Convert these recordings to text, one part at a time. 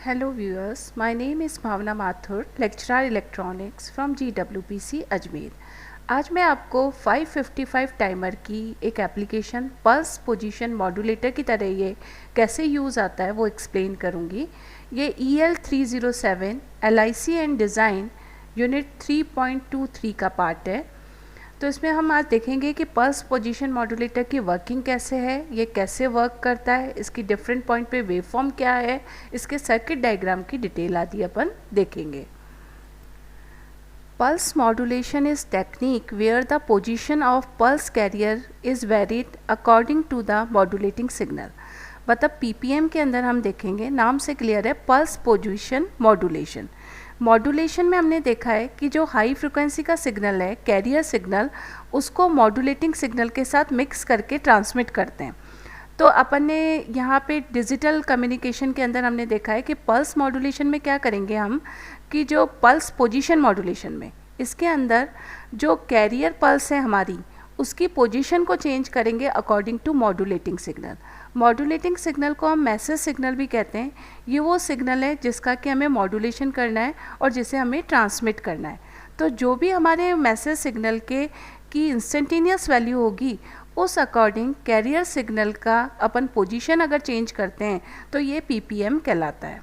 Hello viewers, my name is Bhavna Mathur, lecturer electronics from GWPC Ajmer. आज मैं आपको 555 timer की एक एप्लीकेशन पल्स पोजीशन मॉड्यूलेटर की तरह ये कैसे यूज़ आता है वो एक्सप्लेन करूँगी। ये EL307 LIC and design unit 3.23 का पार्ट है। तो इसमें हम आज देखेंगे कि पल्स पोजीशन मॉड्यूलेटर की वर्किंग कैसे है, ये कैसे वर्क करता है, इसकी डिफरेंट पॉइंट पे वेवफॉर्म क्या है, इसके सर्किट डायग्राम की डिटेल आदि अपन देखेंगे। Pulse modulation is technique where the position of pulse carrier is varied according to the modulating signal। मतलब PPM के अंदर हम देखेंगे, नाम से क्लियर है, पल्स पोजीशन मॉड्यूलेशन। मॉड्यूलेशन में हमने देखा है कि जो हाई फ्रिक्वेंसी का सिग्नल है, कैरियर सिग्नल, उसको मॉड्यूलेटिंग सिग्नल के साथ मिक्स करके ट्रांसमिट करते हैं। तो अपन ने यहाँ पे डिजिटल कम्युनिकेशन के अंदर हमने देखा है कि पल्स मॉड्यूलेशन में क्या करेंगे हम कि जो पल्स पोजीशन मॉड्यूलेशन में इसके अंदर जो कैरियर पल्स है हमारी, उसकी पोजीशन को चेंज करेंगे according to modulating signal. Modulating signal को हम मैसेज सिग्नल भी कहते हैं। ये वो सिग्नल है जिसका कि हमें मॉड्यूलेशन करना है और जिसे हमें ट्रांसमिट करना है। तो जो भी हमारे मैसेज सिग्नल के की इंस्टेंटेनियस वैल्यू होगी, उस अकॉर्डिंग कैरियर सिग्नल का अपन पोजीशन अगर चेंज करते हैं तो ये PPM कहलाता है।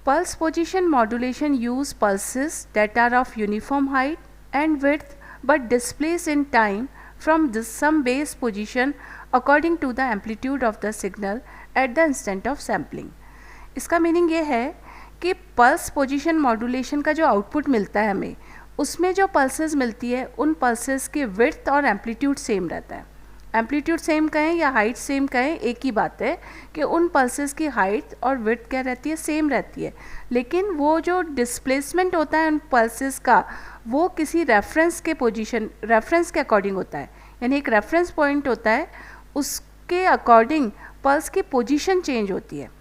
Pulse position modulation use pulses that are of uniform height and width but displace in time from some base position according to the amplitude of the signal at the instant of sampling। इसका meaning ये है कि pulse position modulation का जो output मिलता है हमें, उसमें जो पल्सेस मिलती है उन पल्सेस के विड्थ और एम्पलीट्यूड सेम रहता है। एम्पलीट्यूड सेम कहें या हाइट सेम कहें, एक ही बात है कि उन पल्सेस की हाइट और विड्थ क्या रहती है, सेम रहती है। लेकिन वो जो डिस्प्लेसमेंट होता है उन पल्सेस का, वो किसी रेफरेंस के अकॉर्डिंग होता है। यानी एक रेफरेंस पॉइंट होता है, उसके अकॉर्डिंग पल्स की पोजीशन चेंज होती है।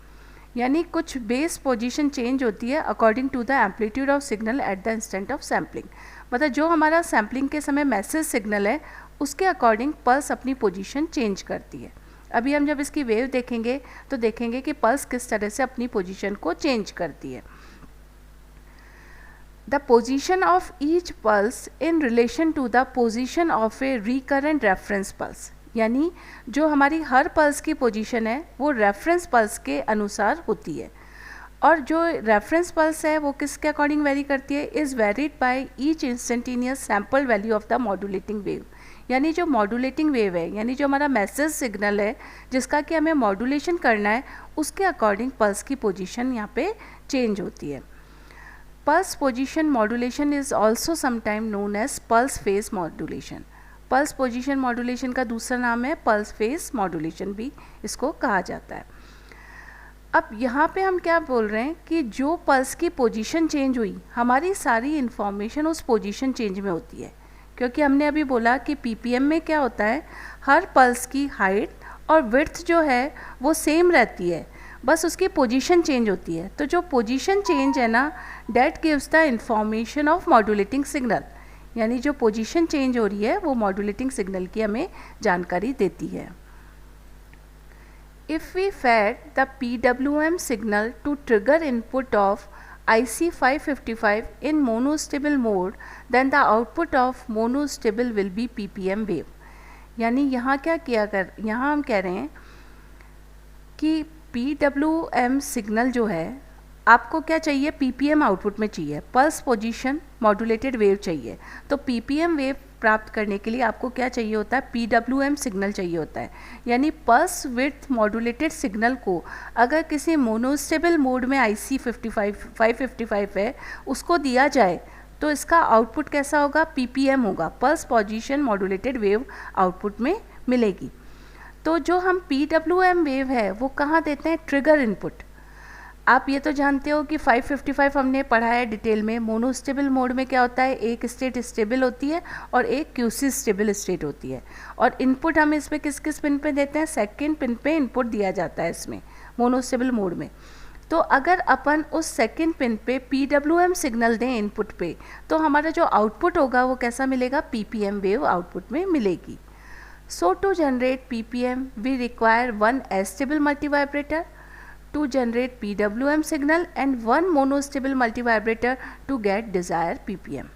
यानी कुछ बेस पोजीशन चेंज होती है according to the amplitude of signal at the instant of sampling. मतलब जो हमारा सैम्पलिंग के समय मैसेज सिग्नल है, उसके अकॉर्डिंग पल्स अपनी पोजीशन चेंज करती है। अभी हम जब इसकी वेव देखेंगे तो देखेंगे कि पल्स किस तरह से अपनी पोजीशन को चेंज करती है। The position of each pulse in relation to the position of a recurrent reference pulse. यानी जो हमारी हर पल्स की पोजीशन है वो रेफरेंस पल्स के अनुसार होती है, और जो रेफरेंस पल्स है वो किसके अकॉर्डिंग वेरी करती है, is varied by each instantaneous sample value of the modulating wave. यानी जो मॉड्यूलेटिंग वेव है, यानी जो हमारा मैसेज सिग्नल है जिसका कि हमें मॉड्यूलेशन करना है, उसके अकॉर्डिंग पल्स की पोजीशन यहाँ पे चेंज होती है। Pulse position modulation is also sometime known as pulse phase modulation. Pulse position modulation का दूसरा नाम है पल्स फेज मॉड्यूलेशन भी इसको कहा जाता है। अब यहाँ पे हम क्या बोल रहे हैं कि जो पल्स की पोजीशन चेंज हुई, हमारी सारी इन्फॉर्मेशन उस पोजीशन चेंज में होती है। क्योंकि हमने अभी बोला कि PPM में क्या होता है, हर पल्स की हाइट और विड्थ जो है वो सेम रहती है, बस उसकी पोजीशन चेंज होती है। तो जो पोजीशन चेंज है ना, that gives the information of modulating signal. यानी जो पोजीशन चेंज हो रही है वो मॉड्यूलेटिंग सिग्नल की हमें जानकारी देती है। If we fed the PWM signal to trigger input of IC555 in monostable mode, then the output of monostable will be PPM wave। यानी यहाँ यहाँ हम कह रहे हैं कि PWM सिग्नल जो है, आपको क्या चाहिए, PPM आउटपुट में चाहिए, पल्स पोजीशन मॉड्यूलेटेड वेव चाहिए। तो PPM वेव प्राप्त करने के लिए आपको क्या चाहिए होता है, PWM सिग्नल चाहिए होता है। यानी पल्स विड्थ मॉड्यूलेटेड सिग्नल को अगर किसी मोनोस्टेबल मोड में IC555 है उसको दिया जाए तो इसका आउटपुट कैसा होगा, PPM होगा, pulse position modulated wave output में मिलेगी। तो जो हम PWM वेव है वो कहाँ देते हैं, ट्रिगर इनपुट। आप ये तो जानते हो कि 555 हमने पढ़ा है डिटेल में। मोनोस्टेबल मोड में क्या होता है, एक स्टेट स्टेबल होती है और एक क्यूसी स्टेबल स्टेट होती है, और इनपुट हम इसमें किस किस पिन पे देते हैं, सेकंड पिन पे इनपुट दिया जाता है इसमें मोनोस्टेबल मोड में। तो अगर अपन उस सेकंड पिन पे PWM सिग्नल दें इनपुट पे, तो हमारा जो आउटपुट होगा वो कैसा मिलेगा, PPM वेव आउटपुट में मिलेगी। So to generate PPM we require one astable multivibrator to generate PWM signal and one monostable multivibrator to get desired PPM।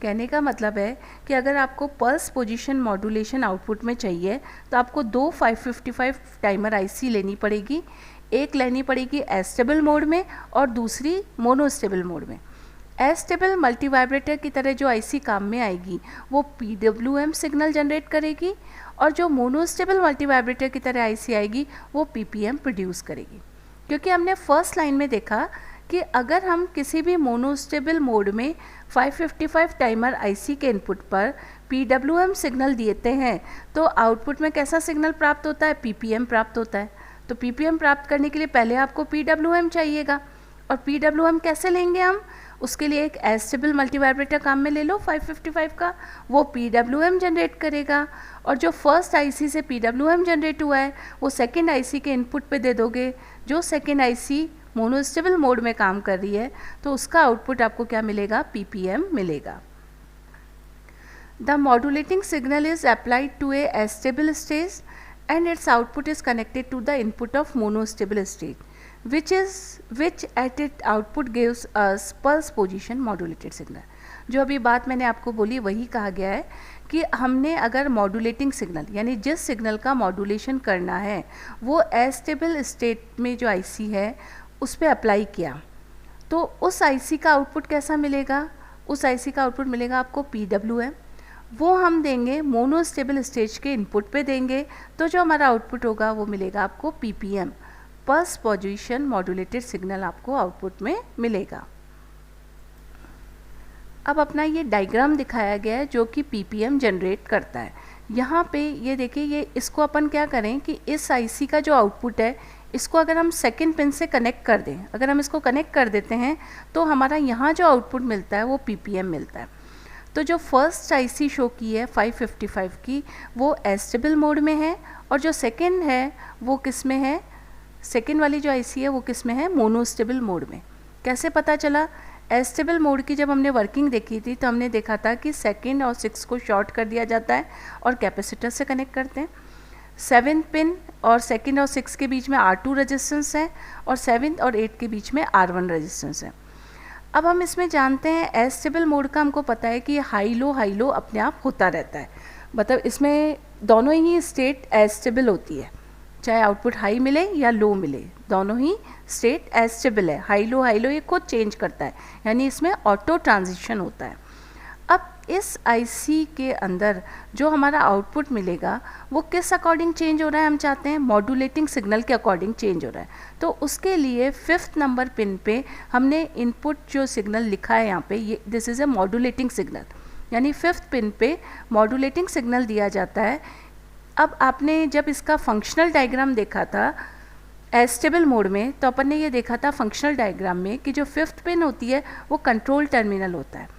कहने का मतलब है कि अगर आपको पल्स पोजीशन मॉड्यूलेशन आउटपुट में चाहिए तो आपको दो 555 टाइमर आईसी लेनी पड़ेगी, एक लेनी पड़ेगी एस्टेबल मोड में और दूसरी मोनोस्टेबल मोड में। एस्टेबल मल्टीवाइब्रेटर की तरह जो आईसी काम में आएगी वो PWM सिग्नल जनरेट करेगी और जो मोनोस्टेबल मल्टीवाइब्रेटर की तरह आईसी आएगी वो PPM प्रोड्यूस करेगी। क्योंकि हमने फर्स्ट लाइन में देखा कि अगर हम किसी भी मोनोस्टेबल मोड में 555 टाइमर आईसी के इनपुट पर PWM सिग्नल देते हैं तो आउटपुट में कैसा सिग्नल प्राप्त होता है, PPM प्राप्त होता है। तो PPM प्राप्त करने के लिए पहले आपको PWM चाहिएगा और PWM कैसे लेंगे हम, उसके लिए एक एस्टेबल मल्टीवाइब्रेटर काम में ले लो 555 का, वो PWM जनरेट करेगा और जो फर्स्ट आईसी से PWM जनरेट हुआ है वो सेकंड आईसी के इनपुट पे दे दोगे। जो सेकंड आईसी मोनोस्टेबल मोड में काम कर रही है तो उसका आउटपुट आपको क्या मिलेगा, PPM मिलेगा। The modulating signal is applied to a astable stage and its output is connected to the input of monostable state which at its output gives us pulse position modulated signal। जो अभी बात मैंने आपको बोली वही कहा गया है कि हमने अगर मॉड्यूलेटिंग सिग्नल यानी जिस सिग्नल का मॉड्यूलेशन करना है वो एस्टेबल स्टेट में जो आईसी है उस पर अप्लाई किया तो उस आईसी का आउटपुट कैसा मिलेगा, उस आईसी का आउटपुट मिलेगा आपको PWM, वो हम देंगे मोनोस्टेबल स्टेज के इनपुट पे देंगे तो जो हमारा आउटपुट होगा वो मिलेगा आपको PPM, pulse position modulated signal आपको आउटपुट में मिलेगा। अब अपना ये डायग्राम दिखाया गया है जो कि PPM जनरेट करता है। यहाँ पे ये देखिए, ये इसको अपन क्या करें कि इस आईसी का जो आउटपुट है इसको अगर हम सेकेंड पिन से कनेक्ट कर दें, अगर हम इसको कनेक्ट कर देते हैं तो हमारा यहाँ जो आउटपुट मिलता है वो PPM मिलता है। तो जो फर्स्ट आईसी शो की है 555 की वो एस्टेबल मोड में है और जो सेकंड है वो किस में है, सेकंड वाली जो आईसी है वो किस में है, मोनोस्टेबल मोड में। कैसे पता चला, एस्टेबल मोड की जब हमने वर्किंग देखी थी तो हमने देखा था कि सेकंड और 6 को शॉर्ट कर दिया जाता है और कैपेसिटर से कनेक्ट करते हैं। 7 पिन और सेकंड और 6 के बीच में R2 रेजिस्टेंस है और 7 और 8 के बीच में R1 रेजिस्टेंस है। अब हम इसमें जानते हैं एस्टेबल मोड का हमको पता है कि हाई लो अपने आप होता रहता है, मतलब इसमें दोनों ही स्टेट एस्टेबल होती है, चाहे आउटपुट हाई मिले या लो मिले दोनों ही स्टेट एस्टेबल है। हाई लो ये खुद चेंज करता है, यानी इसमें ऑटो ट्रांजिशन होता है। अब इस आईसी के अंदर जो हमारा आउटपुट मिलेगा वो किस अकॉर्डिंग चेंज हो रहा है, हम चाहते हैं मॉड्यूलेटिंग सिग्नल के अकॉर्डिंग चेंज हो रहा है। तो उसके लिए 5th नंबर पिन पे हमने इनपुट जो सिग्नल लिखा है यहाँ पे, ये this is a modulating signal, यानी 5th पिन पे मॉड्यूलेटिंग सिग्नल दिया जाता है। अब आपने जब इसका फंक्शनल डायग्राम देखा था एस्टेबल मोड में तो अपन ने ये देखा था फंक्शनल डायग्राम में कि जो 5th पिन होती है वो कंट्रोल टर्मिनल होता है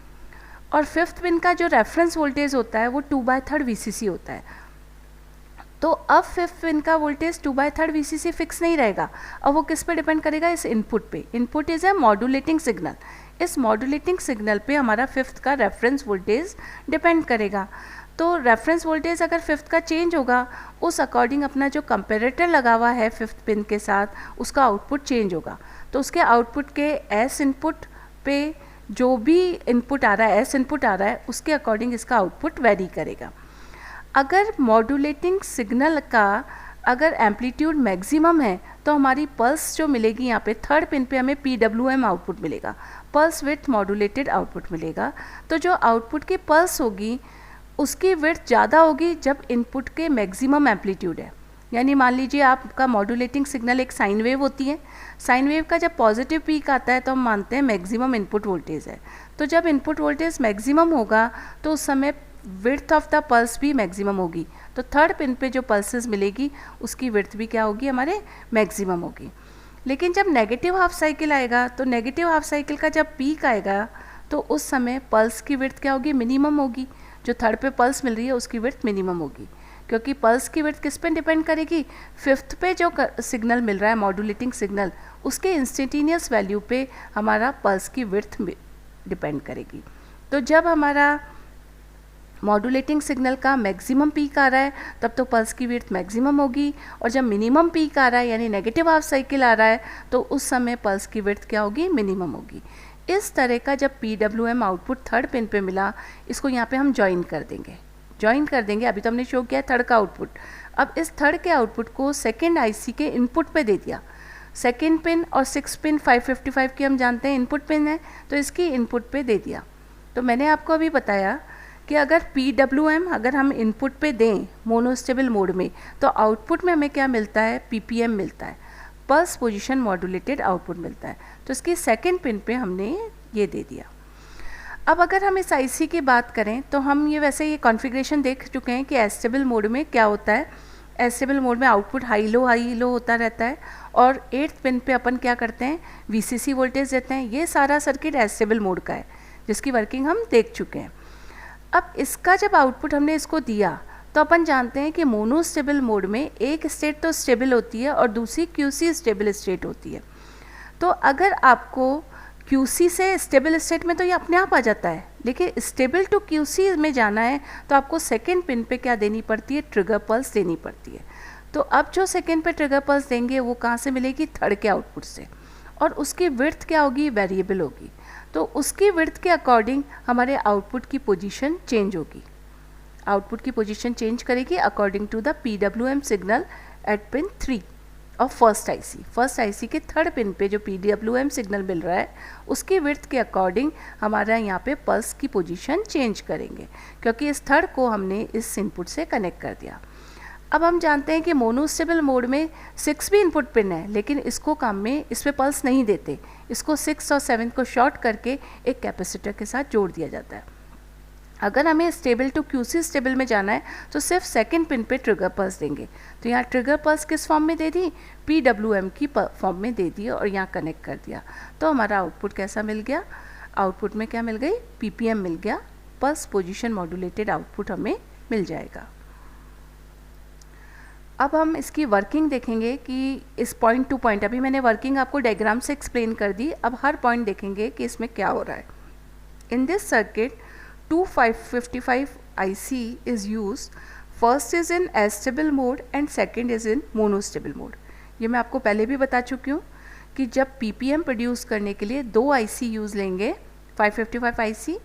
और 5th पिन का जो रेफरेंस वोल्टेज होता है वो 2/3 VCC होता है। तो अब 5th पिन का वोल्टेज 2/3 VCC फिक्स नहीं रहेगा, अब वो किस पे डिपेंड करेगा, इस इनपुट पे। Input is a modulating signal, इस मॉड्यूलेटिंग सिग्नल पे हमारा 5th का रेफरेंस वोल्टेज डिपेंड करेगा। तो रेफरेंस वोल्टेज अगर 5th का चेंज होगा उस अकॉर्डिंग अपना जो कंपेरेटर लगा हुआ है 5th पिन के साथ उसका आउटपुट चेंज होगा। तो उसके आउटपुट के एस इनपुट पे जो भी इनपुट आ रहा है, एस इनपुट आ रहा है, उसके अकॉर्डिंग इसका आउटपुट वेरी करेगा। अगर मॉड्यूलेटिंग सिग्नल का अगर एम्पलीट्यूड मैक्सिमम है तो हमारी पल्स जो मिलेगी यहाँ पे 3rd पिन पे हमें PWM आउटपुट मिलेगा, पल्स विड्थ मॉड्यूलेटेड आउटपुट मिलेगा। तो जो आउटपुट की पल्स होगी उसकी विड्थ ज़्यादा होगी जब इनपुट के मैक्सिमम एम्पलीट्यूड है। यानी मान लीजिए आपका मॉड्यूलेटिंग सिग्नल एक साइन वेव होती है, साइन वेव का जब पॉजिटिव पीक आता है तो हम मानते हैं मैक्सिमम इनपुट वोल्टेज है। तो जब इनपुट वोल्टेज मैक्सिमम होगा तो उस समय विड्थ ऑफ द पल्स भी मैक्सिमम होगी। तो 3rd पिन पे जो पल्सेस मिलेगी उसकी विड्थ भी क्या होगी, हमारे मैक्सिमम होगी। लेकिन जब नेगेटिव हाफ साइकिल आएगा तो नेगेटिव हाफ साइकिल का जब पीक आएगा तो उस समय पल्स की विड्थ क्या होगी, मिनिमम होगी। जो 3rd पे पल्स मिल रही है उसकी विड्थ मिनिमम होगी, क्योंकि पल्स की विड्थ किस पे डिपेंड करेगी, 5th पे जो सिग्नल मिल रहा है मॉड्यूलेटिंग सिग्नल उसके इंस्टेंटेनियस वैल्यू पे हमारा पल्स की विड्थ डिपेंड करेगी। तो जब हमारा मॉड्यूलेटिंग सिग्नल का मैक्सिमम पीक आ रहा है तब तो पल्स की विड्थ मैक्सिमम होगी, और जब मिनिमम पीक आ रहा है यानी नेगेटिव हाफ साइकिल आ रहा है तो उस समय पल्स की विड्थ क्या होगी, मिनिमम होगी। इस तरह का जब PWM आउटपुट थर्ड पिन पे मिला, इसको यहाँ पे हम ज्वाइन कर देंगे। अभी तो हमने शो किया थर्ड का आउटपुट। अब इस थर्ड के आउटपुट को सेकेंड IC के इनपुट पे दे दिया। सेकेंड पिन और 6 पिन 555 की हम जानते हैं इनपुट पिन है, तो इसकी इनपुट पे दे दिया। तो मैंने आपको अभी बताया कि अगर PWM अगर हम इनपुट पे दें मोनोस्टेबल मोड में तो आउटपुट में हमें क्या मिलता है, PPM मिलता है, पल्स पोजीशन मॉड्यूलेटेड आउटपुट मिलता है। तो इसकी सेकेंड पिन पे हमने ये दे दिया। अब अगर हम इस IC की बात करें तो हम ये कॉन्फ़िगरेशन देख चुके हैं कि एस्टेबल मोड में क्या होता है। एस्टेबल मोड में आउटपुट हाई लो होता रहता है, और 8th पिन पे अपन क्या करते हैं, VCC वोल्टेज देते हैं। ये सारा सर्किट एस्टेबल मोड का है जिसकी वर्किंग हम देख चुके हैं। अब इसका जब आउटपुट हमने इसको दिया तो अपन जानते हैं कि मोनोस्टेबल मोड में एक स्टेट तो स्टेबल होती है और दूसरी QC स्टेबल स्टेट होती है। तो अगर आपको QC से स्टेबल स्टेट में तो ये अपने आप आ जाता है, लेकिन स्टेबल टू QC में जाना है तो आपको सेकेंड पिन पे क्या देनी पड़ती है, ट्रिगर पल्स देनी पड़ती है। तो अब जो सेकेंड पे ट्रिगर पल्स देंगे वो कहाँ से मिलेगी, थर्ड के आउटपुट से, और उसकी विड्थ क्या होगी, वेरिएबल होगी। तो उसकी विड्थ के अकॉर्डिंग हमारे आउटपुट की पोजीशन चेंज होगी। आउटपुट की पोजीशन चेंज करेगी according to the PWM signal at pin 3 of first IC के थर्ड पिन पे जो PWM सिग्नल मिल रहा है उसकी विड्थ के अकॉर्डिंग हमारा यहाँ पे पल्स की पोजीशन चेंज करेंगे, क्योंकि इस थर्ड को हमने इस इनपुट से कनेक्ट कर दिया। अब हम जानते हैं कि मोनोस्टेबल मोड में 6 भी इनपुट पिन है, लेकिन इसको काम में इस पर पल्स नहीं देते। इसको 6 और 7 को शॉर्ट करके एक कैपेसिटर के साथ जोड़ दिया जाता है। अगर हमें स्टेबल टू QC स्टेबल में जाना है तो सिर्फ सेकेंड पिन पे ट्रिगर पल्स देंगे। तो यहाँ ट्रिगर पल्स किस फॉर्म में दे दी, PWM की फॉर्म में दे दी और यहाँ कनेक्ट कर दिया। तो हमारा आउटपुट कैसा मिल गया, आउटपुट में क्या मिल गई, PPM मिल गया, पल्स पोजीशन मॉड्यूलेटेड आउटपुट हमें मिल जाएगा। अब हम इसकी वर्किंग देखेंगे कि इस पॉइंट टू पॉइंट, अभी मैंने वर्किंग आपको डायग्राम से एक्सप्लेन कर दी, अब हर पॉइंट देखेंगे कि इसमें क्या हो रहा है। In this circuit 2555 IC is used. First is in astable mode and second is in monostable mode. ये मैं आपको पहले भी बता चुकी हूँ कि जब PPM प्रोड्यूस करने के लिए 2 IC यूज़ लेंगे 555 IC,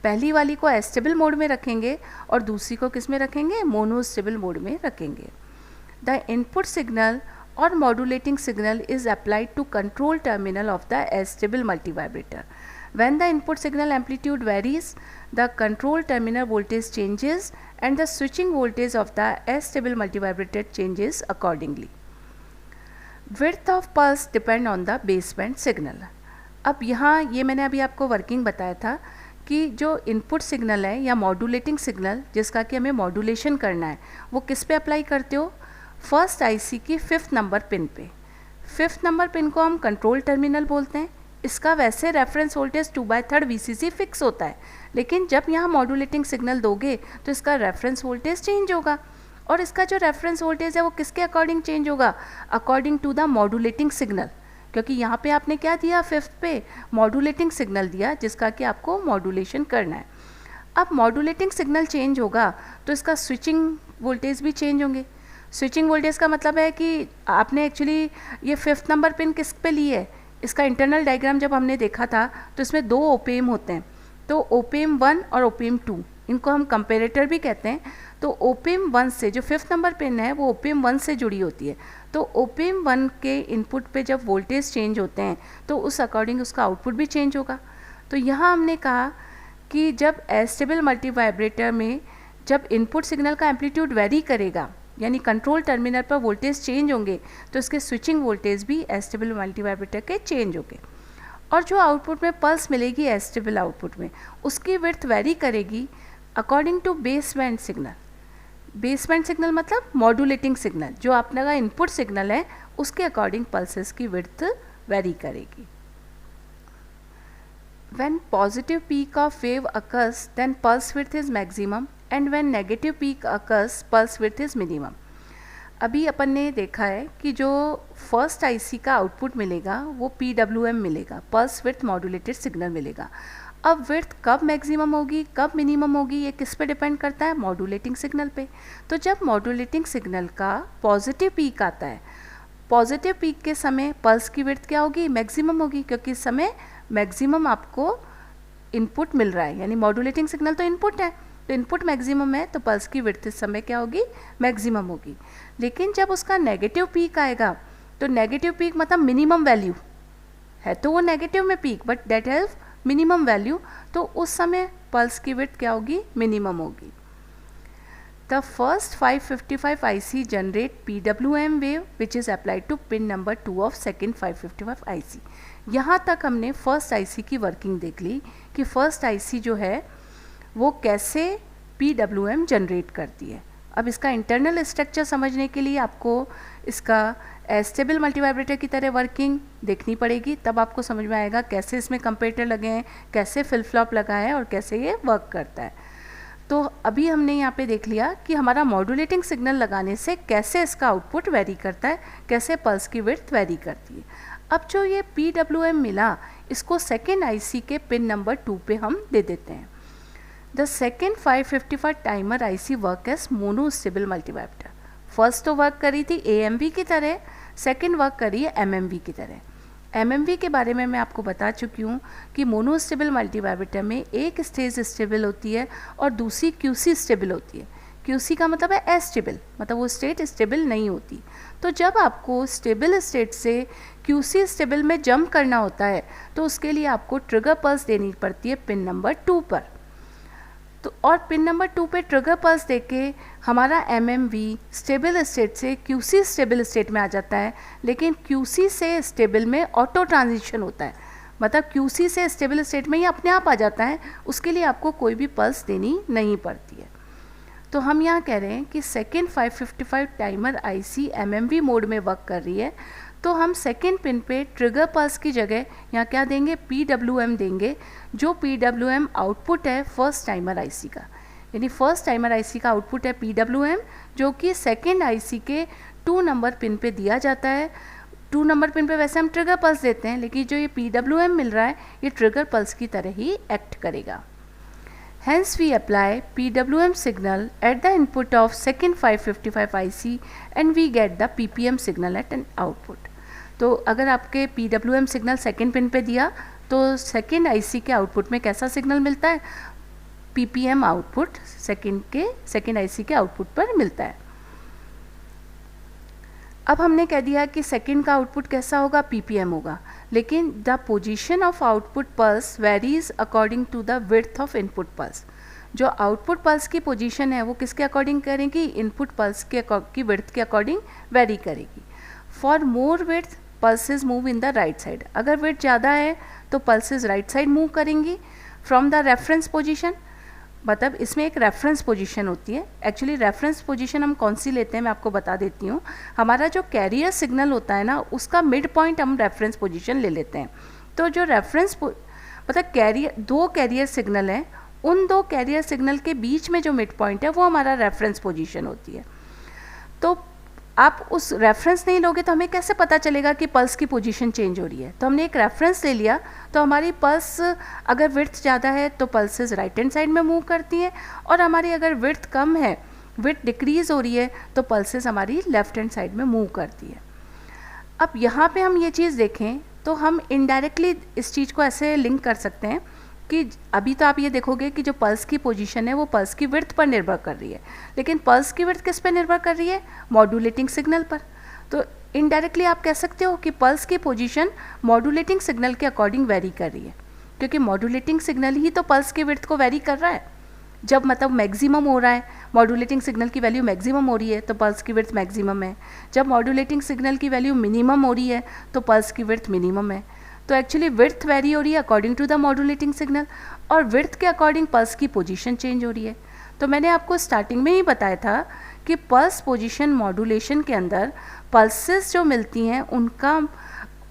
पहली वाली को एस्टेबल मोड में रखेंगे और दूसरी को किस में रखेंगे, मोनोस्टेबल मोड में रखेंगे। The input signal or modulating signal is applied to control terminal of the astable multivibrator. When the input signal amplitude varies, the control terminal voltage changes and the switching voltage of the astable multivibrator changes accordingly. Width of pulse depend on the baseband signal. अब यहाँ ये मैंने अभी आपको working बताया था कि जो इनपुट सिग्नल है या मॉड्यूलेटिंग सिग्नल जिसका कि हमें मॉड्यूलेशन करना है वो किस पे अप्लाई करते हो, फर्स्ट IC की 5th नंबर पिन पे। 5th नंबर पिन को हम कंट्रोल टर्मिनल बोलते हैं। इसका वैसे रेफरेंस वोल्टेज 2/3 VCC फिक्स होता है, लेकिन जब यहाँ मॉड्यूलेटिंग सिग्नल दोगे तो इसका रेफरेंस वोल्टेज चेंज होगा, और इसका जो रेफरेंस वोल्टेज है वो किसके अकॉर्डिंग चेंज होगा, according to the modulating signal, क्योंकि यहाँ पे आपने क्या दिया, 5th पे मॉड्यूलेटिंग सिग्नल दिया जिसका कि आपको मॉड्यूलेशन करना है। अब मॉड्यूलेटिंग सिग्नल चेंज होगा तो इसका स्विचिंग वोल्टेज भी चेंज होंगे। स्विचिंग वोल्टेज का मतलब है कि आपने एक्चुअली ये 5th नंबर पिन किस पे ली है, इसका इंटरनल डायग्राम जब हमने देखा था तो इसमें 2 ओपेम होते हैं, तो ओपेम 1 और ओपेम 2, इनको हम कंपेरेटर भी कहते हैं। तो ओपेम 1 से जो 5th नंबर पिन है वो ओपेम 1 से जुड़ी होती है, तो ओपेम 1 के इनपुट पे जब वोल्टेज चेंज होते हैं तो उस अकॉर्डिंग उसका आउटपुट भी चेंज होगा। तो यहाँ हमने कहा कि जब एस्टेबल मल्टीवाइब्रेटर में जब इनपुट सिग्नल का एम्पलीट्यूड वेरी करेगा यानी कंट्रोल टर्मिनल पर वोल्टेज चेंज होंगे तो इसके स्विचिंग वोल्टेज भी एस्टेबल मल्टीवाइब्रेटर के चेंज होंगे, और जो आउटपुट में पल्स मिलेगी एस्टेबल आउटपुट में उसकी विड्थ वेरी करेगी according to base band signal. Base band signal मतलब मॉड्यूलेटिंग सिग्नल, जो आपका इनपुट सिग्नल है उसके अकॉर्डिंग पल्सेस की विड्थ वेरी करेगी। When positive peak of wave occurs, then pulse width is maximum, and when negative peak occurs, pulse width is minimum. अभी अपन ने देखा है कि जो फर्स्ट IC का आउटपुट मिलेगा वो PWM मिलेगा, पल्स विड्थ मॉड्यूलेटेड सिग्नल मिलेगा। अब विड्थ कब मैक्सिमम होगी, कब मिनिमम होगी, ये किस पे डिपेंड करता है, मॉड्यूलेटिंग सिग्नल पे। तो जब मॉड्यूलेटिंग सिग्नल का पॉजिटिव पीक आता है, पॉजिटिव पीक के समय पल्स की विड्थ क्या होगी, मैक्सिमम होगी, क्योंकि इस समय मैक्सिमम आपको इनपुट मिल रहा है, यानी मॉड्यूलेटिंग सिग्नल तो इनपुट है, तो इनपुट मैक्सिमम है, तो पल्स की विड्थ इस समय क्या होगी, मैक्सिमम होगी। लेकिन जब उसका नेगेटिव पीक आएगा, तो नेगेटिव पीक मतलब मिनिमम वैल्यू है, तो वो नेगेटिव में peak but that have minimum value, तो उस समय पल्स की विड्थ क्या होगी, मिनिमम होगी। The first 555 IC generate PWM wave which is applied to pin number 2 of second 555 IC। यहाँ तक हमने फर्स्ट IC की वर्किंग देख ली कि फर्स्ट IC जो है वो कैसे PWM जनरेट करती है। अब इसका इंटरनल स्ट्रक्चर समझने के लिए आपको इसका स्टेबल मल्टीवाइब्रेटर की तरह वर्किंग देखनी पड़ेगी, तब आपको समझ में आएगा कैसे इसमें कंपेरेटर लगे हैं, कैसे फ्लिप फ्लॉप लगा है और कैसे ये वर्क करता है। तो अभी हमने यहाँ पे देख लिया कि हमारा मॉड्यूलेटिंग सिग्नल लगाने से कैसे इसका आउटपुट वेरी करता है, कैसे पल्स की विड्थ वेरी करती है। अब जो ये PWM मिला, इसको सेकेंड IC के पिन नंबर 2 पे हम दे देते हैं। The second 555 timer IC work as monostable multivibrator. First तो वर्क करी थी AMV की तरह, सेकेंड वर्क करी है MMV की तरह। MMV के बारे में मैं आपको बता चुकी हूँ कि मोनो स्टेबल मल्टीवाइब्रेटर में एक स्टेज स्टेबल होती है और दूसरी QC स्टेबल होती है। QC का मतलब है एस्टेबल, मतलब वो स्टेट स्टेबल नहीं होती। तो जब आपको स्टेबल स्टेट से QC स्टेबल में जंप करना होता है, तो उसके लिए आपको ट्रिगर पल्स देनी पड़ती है पिन नंबर 2 पर। तो और पिन नंबर 2 पे ट्रिगर पल्स देके हमारा MMV स्टेबल स्टेट से QC स्टेबल स्टेट में आ जाता है, लेकिन QC से स्टेबल में ऑटो ट्रांजिशन होता है, मतलब QC से स्टेबल स्टेट में ही अपने आप आ जाता है, उसके लिए आपको कोई भी पल्स देनी नहीं पड़ती है। तो हम यहाँ कह रहे हैं कि second 555 timer IC MMV mode में वर्क कर रही है, तो हम सेकेंड पिन पे ट्रिगर पल्स की जगह यहाँ क्या देंगे, PWM देंगे, जो PWM आउटपुट है फर्स्ट टाइमर IC का। यानी फर्स्ट टाइमर IC का आउटपुट है PWM, जो कि सेकेंड IC के 2 नंबर पिन पे दिया जाता है। 2 नंबर पिन पे वैसे हम ट्रिगर पल्स देते हैं, लेकिन जो ये PWM मिल रहा है ये ट्रिगर पल्स की तरह ही एक्ट करेगा। Hence we apply PWM signal at the input of second 555 IC and we get the PPM signal at an output। तो अगर आपके PWM सिग्नल सेकेंड पिन पे दिया, तो सेकेंड IC के आउटपुट में कैसा सिग्नल मिलता है, PPM आउटपुट सेकेंड IC के आउटपुट पर मिलता है। अब हमने कह दिया कि सेकेंड का आउटपुट कैसा होगा, PPM होगा, लेकिन the position of output pulse varies according to the width of input pulse. जो आउटपुट पल्स की पोजीशन है वो किसके अकॉर्डिंग करेगी, इनपुट पल्स की विड्थ के अकॉर्डिंग वेरी करेगी। For more width pulses move in the right side. अगर विड्थ ज़्यादा है तो पल्सेस राइट साइड मूव करेंगी फ्रॉम द रेफरेंस पोजीशन, मतलब इसमें एक रेफरेंस पोजीशन होती है। एक्चुअली रेफरेंस पोजीशन हम कौन सी लेते हैं मैं आपको बता देती हूँ। हमारा जो कैरियर सिग्नल होता है ना, उसका मिड पॉइंट हम रेफरेंस पोजीशन ले लेते हैं। तो जो रेफरेंस मतलब दो कैरियर सिग्नल हैं, उन 2 कैरियर सिग्नल के बीच में जो मिड पॉइंट है वो हमारा रेफरेंस पोजीशन होती है। तो आप उस रेफरेंस नहीं लोगे तो हमें कैसे पता चलेगा कि पल्स की पोजीशन चेंज हो रही है। तो हमने एक रेफरेंस ले लिया, तो हमारी पल्स अगर विड्थ ज़्यादा है तो पल्सेस राइट हैंड साइड में मूव करती हैं, और हमारी अगर विड्थ कम है, विड्थ डिक्रीज़ हो रही है, तो पल्सेस हमारी लेफ्ट हैंड साइड में मूव करती है। अब यहाँ पे हम ये चीज़ देखें तो हम इनडायरेक्टली इस चीज़ को ऐसे लिंक कर सकते हैं कि अभी तो आप ये देखोगे कि जो पल्स की पोजीशन है वो पल्स की विड्थ पर निर्भर कर रही है, लेकिन पल्स की विड्थ किस पर निर्भर कर रही है, मॉड्यूलेटिंग सिग्नल पर। तो इनडायरेक्टली आप कह सकते हो कि पल्स की पोजीशन मॉड्यूलेटिंग सिग्नल के अकॉर्डिंग वेरी कर रही है, क्योंकि मॉड्यूलेटिंग सिग्नल ही तो पल्स की विड्थ को वेरी कर रहा है। जब मतलब मैक्सिमम हो रहा है, मॉड्यूलेटिंग सिग्नल की वैल्यू मैक्सिमम हो रही है तो पल्स की विड्थ मैक्सिमम है। जब मॉड्यूलेटिंग सिग्नल की वैल्यू मिनिमम हो रही है तो पल्स की विड्थ मिनिमम है। तो एक्चुअली विड्थ वेरी हो रही है according to the modulating signal, और विड्थ के अकॉर्डिंग पल्स की पोजीशन चेंज हो रही है। तो मैंने आपको स्टार्टिंग में ही बताया था कि पल्स पोजीशन मॉड्यूलेशन के अंदर पल्सेस जो मिलती हैं उनका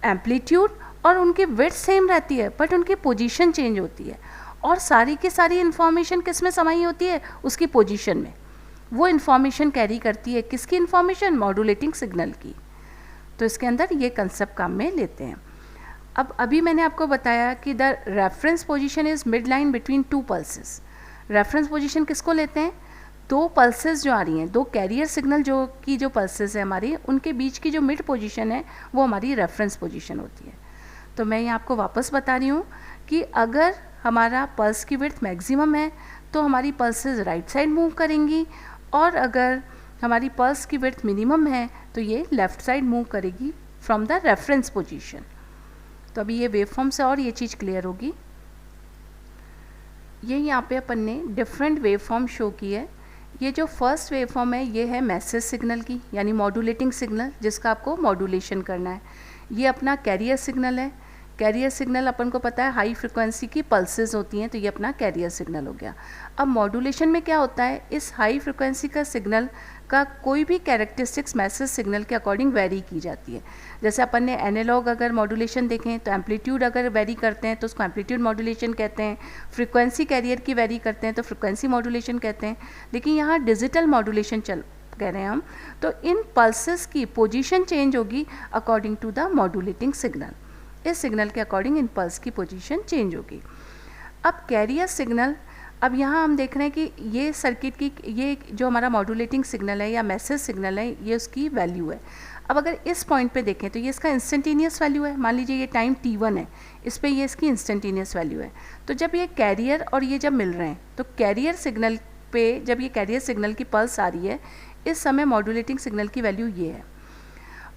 एम्पलीट्यूड और उनकी विड्थ सेम रहती है, बट उनकी पोजीशन चेंज होती है, और सारी की सारी इन्फॉर्मेशन किस में समाई होती है, उसकी पोजीशन में। वो इन्फॉर्मेशन कैरी करती है किसकी इन्फॉर्मेशन, मॉड्यूलेटिंग सिग्नल की। तो इसके अंदर ये कंसेप्ट काम में लेते हैं। अब अभी मैंने आपको बताया कि the reference position is mid line between two pulses. Reference position किसको लेते हैं? दो पल्सेस जो आ रही हैं, दो कैरियर सिग्नल जो पल्सेस है हमारी, उनके बीच की जो मिड पोजीशन है वो हमारी रेफरेंस पोजीशन होती है। तो मैं ये आपको वापस बता रही हूँ कि अगर हमारा पल्स की विड्थ मैक्सिमम है तो हमारी पल्सेस राइट साइड मूव करेंगी, और अगर हमारी पल्स की विड्थ मिनिमम है तो ये लेफ़्ट साइड मूव करेगी फ्रॉम द रेफरेंस पोजीशन। तो अभी ये वेवफॉर्म से और ये चीज़ क्लियर होगी। ये यहाँ पे अपन ने डिफरेंट वेवफॉर्म शो की है। ये जो फर्स्ट वेवफॉर्म है ये है मैसेज सिग्नल की, यानी मॉड्यूलेटिंग सिग्नल, जिसका आपको मॉड्यूलेशन करना है। ये अपना कैरियर सिग्नल है। कैरियर सिग्नल अपन को पता है हाई फ्रिक्वेंसी की पल्सेस होती हैं, तो ये अपना कैरियर सिग्नल हो गया। अब मॉड्यूलेशन में क्या होता है, इस हाई फ्रिक्वेंसी का सिग्नल का कोई भी कैरेक्टरिस्टिक्स मैसेज सिग्नल के अकॉर्डिंग वेरी की जाती है। जैसे अपन ने एनालॉग अगर मॉड्यूलेशन देखें तो एम्पलीट्यूड अगर वेरी करते हैं तो उसको एम्पलीट्यूड मॉड्यूलेशन कहते हैं, फ्रीक्वेंसी कैरियर की वेरी करते हैं तो फ्रीक्वेंसी मॉड्यूलेशन कहते हैं। लेकिन यहाँ डिजिटल मॉड्यूलेशन कह रहे हैं हम, तो इन पल्सेस की पोजीशन चेंज होगी according to the modulating signal. इस सिग्नल के अकॉर्डिंग इन पल्स की पोजीशन चेंज होगी। अब कैरियर सिग्नल, अब यहाँ हम देख रहे हैं कि ये सर्किट की ये जो हमारा मॉड्यूलेटिंग सिग्नल है या मैसेज सिग्नल है, ये उसकी वैल्यू है। अब अगर इस पॉइंट पे देखें तो ये इसका इंस्टेंटेनियस वैल्यू है। मान लीजिए ये टाइम t1 है, इस पे ये इसकी इंस्टेंटेनियस वैल्यू है। तो जब ये कैरियर और ये जब मिल रहे हैं तो कैरियर सिग्नल पे जब ये कैरियर सिग्नल की पल्स आ रही है, इस समय मॉड्यूलेटिंग सिग्नल की वैल्यू ये है।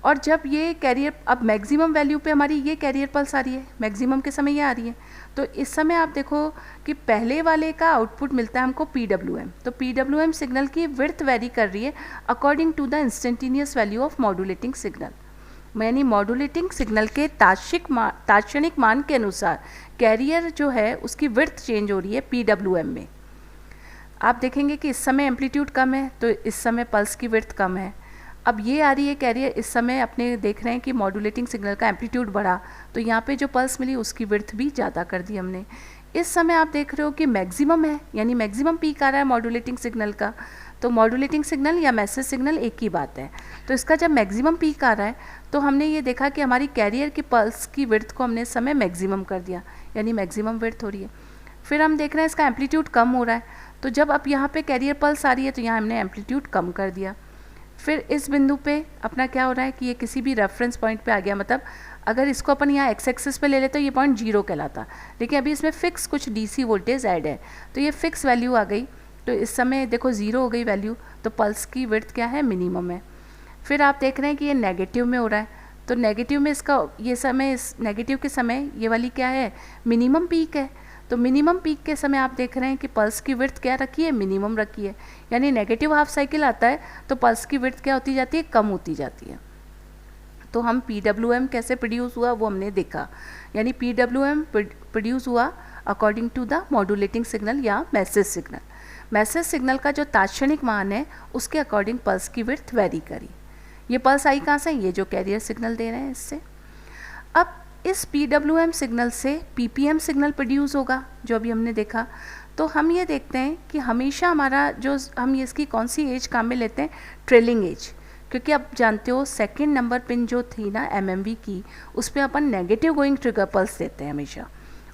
और जब ये कैरियर, अब मैक्सिमम वैल्यू पे हमारी ये कैरियर पल्स आ रही है, मैक्सिमम के समय ये आ रही है, तो इस समय आप देखो कि पहले वाले का आउटपुट मिलता है हमको PWM। तो PWM सिग्नल की विड्थ वेरी कर रही है according to the instantaneous value of modulating signal. यानी मॉड्यूलेटिंग सिग्नल के तात्क्षणिक मान के अनुसार कैरियर जो है उसकी विड्थ चेंज हो रही है PWM में। आप देखेंगे कि इस समय एम्पलीट्यूड कम है तो इस समय पल्स की विड्थ कम है। अब ये आ रही है कैरियर, इस समय अपने देख रहे हैं कि मॉड्यूलेटिंग सिग्नल का एम्पलीट्यूड बढ़ा, तो यहाँ पे जो पल्स मिली उसकी विड्थ भी ज़्यादा कर दी हमने। इस समय आप देख रहे हो कि मैक्सिमम है, यानी मैक्सिमम पीक आ रहा है मॉड्यूलेटिंग सिग्नल का। तो मॉड्यूलेटिंग सिग्नल या मैसेज सिग्नल एक ही बात है। तो इसका जब मैक्सिमम पीक आ रहा है तो हमने ये देखा कि हमारी कैरियर की पल्स की विड्थ को हमने इस समय मैक्सिमम कर दिया, यानी मैक्सिमम विड्थ हो रही है। फिर हम देख रहे हैं इसका एम्पलीट्यूड कम हो रहा है, तो जब अब यहाँ पे कैरियर पल्स आ रही है तो यहाँ हमने एम्पलीट्यूड कम कर दिया। फिर इस बिंदु पे अपना क्या हो रहा है कि ये किसी भी रेफरेंस पॉइंट पे आ गया, मतलब अगर इसको अपन यहाँ एक्स एक्सिस पे ले लेते तो ये पॉइंट 0 कहलाता, लेकिन अभी इसमें फिक्स कुछ DC वोल्टेज ऐड है, तो ये फिक्स वैल्यू आ गई। तो इस समय देखो 0 हो गई वैल्यू, तो पल्स की विड्थ क्या है, मिनिमम है। फिर आप देख रहे हैं कि ये नेगेटिव में हो रहा है, तो नेगेटिव में इसका ये समय, इस नेगेटिव के समय ये वाली क्या है, मिनिमम पीक है। तो मिनिमम पीक के समय आप देख रहे हैं कि पल्स की विड्थ क्या रखी है, मिनिमम रखी है। यानी नेगेटिव हाफ साइकिल आता है तो पल्स की विड्थ क्या होती जाती है, कम होती जाती है। तो हम PWM कैसे प्रोड्यूस हुआ वो हमने देखा, यानी PWM प्रोड्यूस हुआ according to the modulating signal या मैसेज सिग्नल। मैसेज सिग्नल का जो तात्क्षणिक मान है उसके अकॉर्डिंग पल्स की विड्थ वेरी करी। ये पल्स आई कहाँ से, ये जो कैरियर सिग्नल दे रहे हैं इससे। अब इस PWM सिग्नल से PPM सिग्नल प्रोड्यूस होगा, जो अभी हमने देखा। तो हम ये देखते हैं कि हमेशा हमारा जो हम ये इसकी कौन सी एज काम में लेते हैं, ट्रेलिंग एज, क्योंकि आप जानते हो सेकंड नंबर पिन जो थी ना MMV की, उस पर अपन नेगेटिव गोइंग ट्रिगर पल्स देते हैं हमेशा,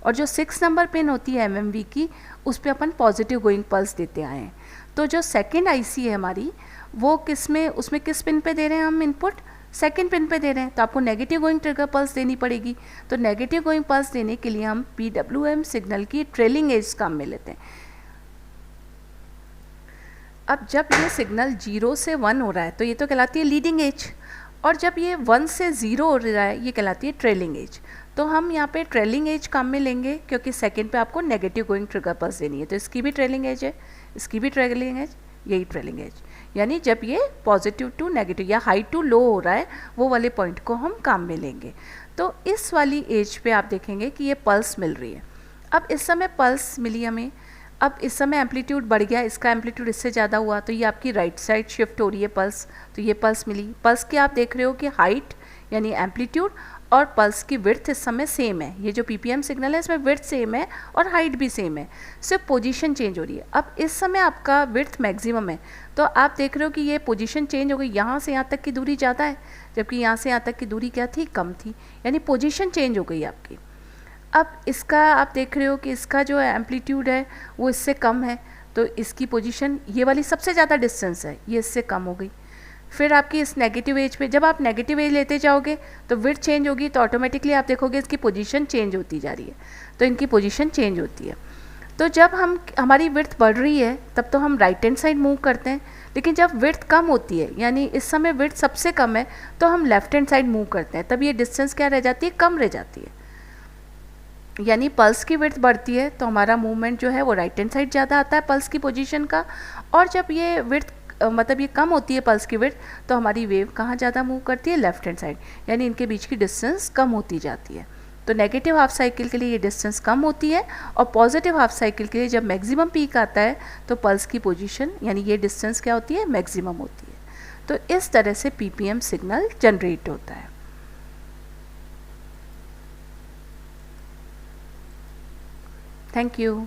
और जो 6 नंबर पिन होती है MMV की, उस पर अपन पॉजिटिव गोइंग पल्स देते आए हैं। तो जो सेकेंड IC है हमारी, वो किस में, उसमें किस पिन पे दे रहे हैं हम इनपुट, सेकेंड पिन पे दे रहे हैं, तो आपको नेगेटिव गोइंग ट्रिगर पल्स देनी पड़ेगी। तो नेगेटिव गोइंग पल्स देने के लिए हम PWM सिग्नल की ट्रेलिंग एज काम में लेते हैं। अब जब ये सिग्नल 0 से 1 हो रहा है तो ये तो कहलाती है लीडिंग एज, और जब ये 1 से 0 हो रहा है ये कहलाती है ट्रेलिंग एज। तो हम यहाँ पे ट्रेलिंग एज काम में लेंगे, क्योंकि सेकेंड पे आपको नेगेटिव गोइंग ट्रिगर पल्स देनी है, तो इसकी भी ट्रेलिंग एज है, इसकी भी ट्रेलिंग एज, यही ट्रेलिंग एज। यानी जब ये पॉजिटिव टू नेगेटिव या हाई टू लो हो रहा है वो वाले पॉइंट को हम काम में लेंगे। तो इस वाली एज पे आप देखेंगे कि ये पल्स मिल रही है। अब इस समय पल्स मिली हमें, अब इस समय एम्पलीट्यूड बढ़ गया, इसका एम्पलीट्यूड इससे ज़्यादा हुआ, तो ये आपकी राइट साइड शिफ्ट हो रही है पल्स, तो ये पल्स मिली। पल्स की आप देख रहे हो कि हाइट यानी एम्पलीट्यूड और पल्स की विड्थ इस समय सेम है। ये जो पीपीएम सिग्नल है इसमें विड्थ सेम है और हाइट भी सेम है, सिर्फ पोजीशन चेंज हो रही है। अब इस समय आपका विड्थ मैक्सिमम है, तो आप देख रहे हो कि ये पोजीशन चेंज हो गई, यहाँ से यहाँ तक की दूरी ज़्यादा है जबकि यहाँ से यहाँ तक की दूरी क्या थी, कम थी, यानी पोजीशन चेंज हो गई आपकी। अब इसका आप देख रहे हो कि इसका जो एम्पलीट्यूड है वो इससे कम है, तो इसकी पोजीशन ये वाली सबसे ज़्यादा डिस्टेंस है, ये इससे कम हो गई। फिर आपकी इस नेगेटिव एज पे, जब आप नेगेटिव एज लेते जाओगे तो विड्थ चेंज होगी, तो ऑटोमेटिकली आप देखोगे इसकी पोजीशन चेंज होती जा रही है, तो इनकी पोजीशन चेंज होती है। तो जब हमारी विड्थ बढ़ रही है तब तो हम राइट हैंड साइड मूव करते हैं, लेकिन जब विड्थ कम होती है, यानी इस समय विड्थ सबसे कम है, तो हम लेफ्ट हैंड साइड मूव करते हैं, तब ये डिस्टेंस क्या रह जाती है, कम रह जाती है। यानी पल्स की विड्थ बढ़ती है तो हमारा मूवमेंट जो है वो राइट हैंड साइड ज़्यादा आता है पल्स की पोजीशन का, और जब ये विड्थ मतलब ये कम होती है पल्स की विड्थ, तो हमारी वेव कहाँ ज़्यादा मूव करती है, लेफ्ट हैंड साइड, यानी इनके बीच की डिस्टेंस कम होती जाती है। तो नेगेटिव हाफ साइकिल के लिए ये डिस्टेंस कम होती है, और पॉजिटिव हाफ साइकिल के लिए जब मैक्सिमम पीक आता है तो पल्स की पोजीशन यानी ये डिस्टेंस क्या होती है, मैक्सिमम होती है। तो इस तरह से पीपीएम सिग्नल जनरेट होता है। Thank you.